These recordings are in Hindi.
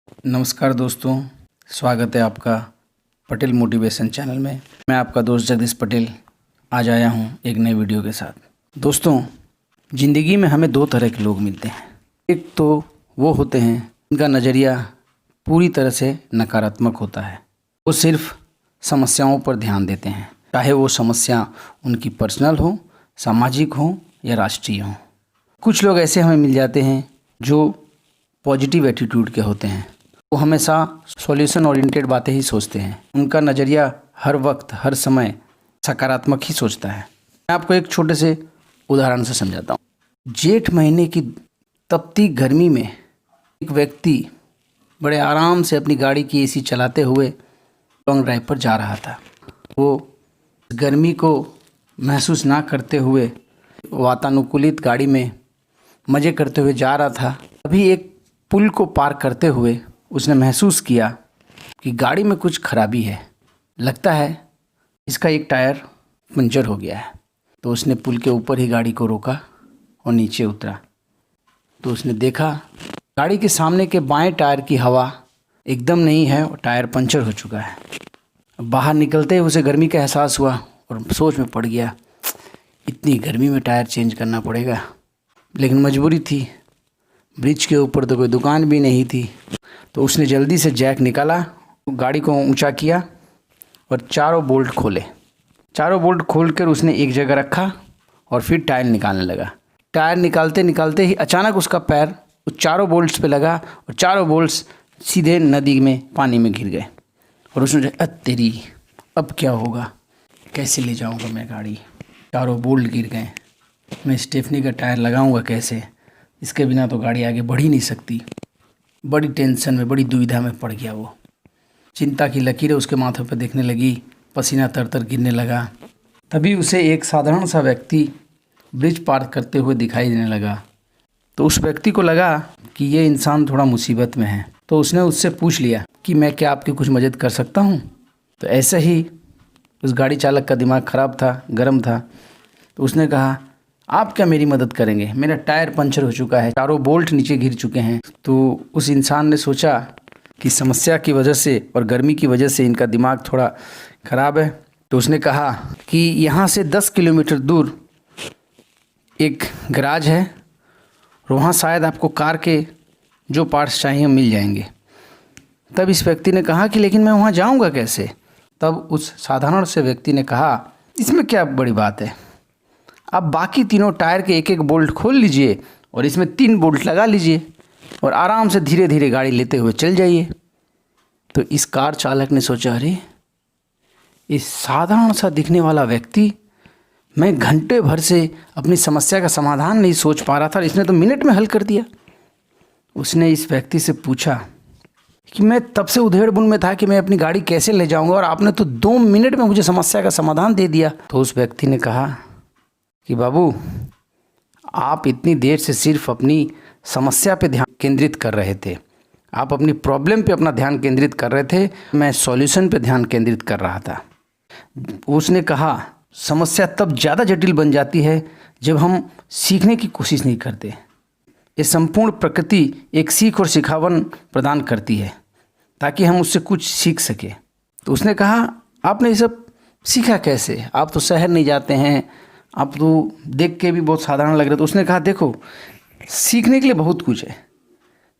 नमस्कार दोस्तों, स्वागत है आपका पटेल मोटिवेशन चैनल में। मैं आपका दोस्त जगदीश पटेल आज आया हूं एक नए वीडियो के साथ। दोस्तों, ज़िंदगी में हमें दो तरह के लोग मिलते हैं। एक तो वो होते हैं जिनका नज़रिया पूरी तरह से नकारात्मक होता है। वो सिर्फ समस्याओं पर ध्यान देते हैं, चाहे वो समस्या उनकी पर्सनल हो, सामाजिक हो या राष्ट्रीय हो। कुछ लोग ऐसे हमें मिल जाते हैं जो पॉजिटिव एटीट्यूड के होते हैं। वो हमेशा सॉल्यूशन ओरिएंटेड बातें ही सोचते हैं। उनका नज़रिया हर वक्त हर समय सकारात्मक ही सोचता है। मैं आपको एक छोटे से उदाहरण से समझाता हूँ। जेठ महीने की तपती गर्मी में एक व्यक्ति बड़े आराम से अपनी गाड़ी की एसी चलाते हुए लॉन्ग ड्राइव पर जा रहा था। वो गर्मी को महसूस ना करते हुए वातानुकूलित गाड़ी में मज़े करते हुए जा रहा था। अभी एक पुल को पार करते हुए उसने महसूस किया कि गाड़ी में कुछ खराबी है। लगता है इसका एक टायर पंचर हो गया है। तो उसने पुल के ऊपर ही गाड़ी को रोका और नीचे उतरा। तो उसने देखा गाड़ी के सामने के बाएं टायर की हवा एकदम नहीं है और टायर पंचर हो चुका है। बाहर निकलते ही उसे गर्मी का एहसास हुआ और सोच में पड़ गया, इतनी गर्मी में टायर चेंज करना पड़ेगा। लेकिन मजबूरी थी, ब्रिज के ऊपर तो कोई दुकान भी नहीं थी। तो उसने जल्दी से जैक निकाला, गाड़ी को ऊंचा किया और चारों बोल्ट खोले। चारों बोल्ट खोलकर उसने एक जगह रखा और फिर टायर निकालने लगा। टायर निकालते निकालते ही अचानक उसका पैर उस चारों बोल्ट्स पे लगा और चारों बोल्ट्स सीधे नदी में पानी में गिर गए। और उसने तेरी अब क्या होगा, कैसे ले जाऊँगा मैं गाड़ी, चारों बोल्ट गिर गए, मैं स्टेफनी का टायर लगाऊंगा कैसे, इसके बिना तो गाड़ी आगे बढ़ ही नहीं सकती। बड़ी टेंशन में, बड़ी दुविधा में पड़ गया वो। चिंता की लकीरें उसके माथे पर दिखने लगी, पसीना तर गिरने लगा। तभी उसे एक साधारण सा व्यक्ति ब्रिज पार करते हुए दिखाई देने लगा। तो उस व्यक्ति को लगा कि ये इंसान थोड़ा मुसीबत में है। तो उसने उससे पूछ लिया कि मैं क्या आपकी कुछ मदद कर सकता हूँ। तो ऐसे ही उस गाड़ी चालक का दिमाग ख़राब था, गर्म था। तो उसने कहा, आप क्या मेरी मदद करेंगे, मेरा टायर पंचर हो चुका है, चारों बोल्ट नीचे गिर चुके हैं। तो उस इंसान ने सोचा कि समस्या की वजह से और गर्मी की वजह से इनका दिमाग थोड़ा ख़राब है। तो उसने कहा कि यहाँ से 10 किलोमीटर दूर एक गैराज है और वहाँ शायद आपको कार के जो पार्ट्स चाहिए मिल जाएंगे। तब इस व्यक्ति ने कहा कि लेकिन मैं वहाँ जाऊँगा कैसे। तब उस साधारण से व्यक्ति ने कहा, इसमें क्या बड़ी बात है, आप बाकी तीनों टायर के एक एक बोल्ट खोल लीजिए और इसमें 3 बोल्ट लगा लीजिए और आराम से धीरे धीरे गाड़ी लेते हुए चल जाइए। तो इस कार चालक ने सोचा, अरे इस साधारण सा दिखने वाला व्यक्ति, मैं घंटे भर से अपनी समस्या का समाधान नहीं सोच पा रहा था, इसने तो मिनट में हल कर दिया। उसने इस व्यक्ति से पूछा कि मैं तब से उधेड़-बुन में था कि मैं अपनी गाड़ी कैसे ले जाऊंगा और आपने तो 2 मिनट में मुझे समस्या का समाधान दे दिया। तो उस व्यक्ति ने कहा कि बाबू, आप इतनी देर से सिर्फ अपनी समस्या पे ध्यान केंद्रित कर रहे थे, आप अपनी प्रॉब्लम पे अपना ध्यान केंद्रित कर रहे थे, मैं सॉल्यूशन पे ध्यान केंद्रित कर रहा था। उसने कहा, समस्या तब ज़्यादा जटिल बन जाती है जब हम सीखने की कोशिश नहीं करते। ये संपूर्ण प्रकृति एक सीख और सिखावन प्रदान करती है ताकि हम उससे कुछ सीख सकें। तो उसने कहा, आपने ये सब सीखा कैसे, आप तो शहर नहीं जाते हैं, आप तो देख के भी बहुत साधारण लग रहे। तो उसने कहा, देखो सीखने के लिए बहुत कुछ है।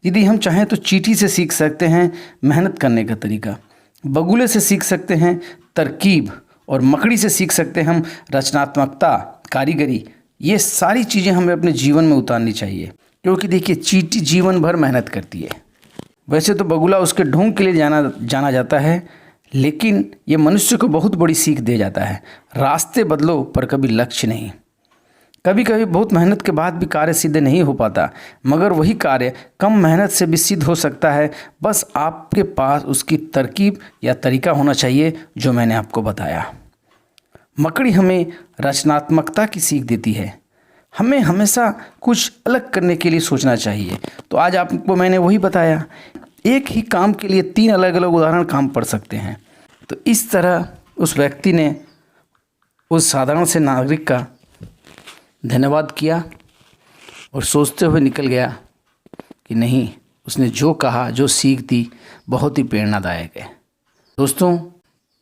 यदि हम चाहें तो चींटी से सीख सकते हैं मेहनत करने का तरीका, बगुले से सीख सकते हैं तरकीब, और मकड़ी से सीख सकते हैं हम रचनात्मकता, कारीगरी। ये सारी चीज़ें हमें अपने जीवन में उतारनी चाहिए, क्योंकि देखिए चींटी जीवन भर मेहनत करती है। वैसे तो बगुला उसके ढोंग के लिए जाना जाता है, लेकिन ये मनुष्य को बहुत बड़ी सीख दे जाता है, रास्ते बदलो पर कभी लक्ष्य नहीं। कभी कभी बहुत मेहनत के बाद भी कार्य सिद्ध नहीं हो पाता, मगर वही कार्य कम मेहनत से भी सिद्ध हो सकता है। बस आपके पास उसकी तरकीब या तरीका होना चाहिए जो मैंने आपको बताया। मकड़ी हमें रचनात्मकता की सीख देती है, हमें हमेशा कुछ अलग करने के लिए सोचना चाहिए। तो आज आपको मैंने वही बताया, एक ही काम के लिए 3 अलग अलग उदाहरण काम पड़ सकते हैं। तो इस तरह उस व्यक्ति ने उस साधारण से नागरिक का धन्यवाद किया और सोचते हुए निकल गया कि नहीं, उसने जो कहा, जो सीख दी, बहुत ही प्रेरणादायक है। दोस्तों,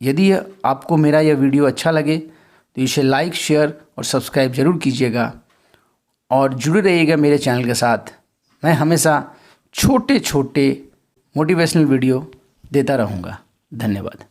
यदि आपको मेरा यह वीडियो अच्छा लगे तो इसे लाइक, शेयर और सब्सक्राइब ज़रूर कीजिएगा और जुड़े रहिएगा मेरे चैनल के साथ। मैं हमेशा छोटे छोटे मोटिवेशनल वीडियो देता रहूँगा। धन्यवाद।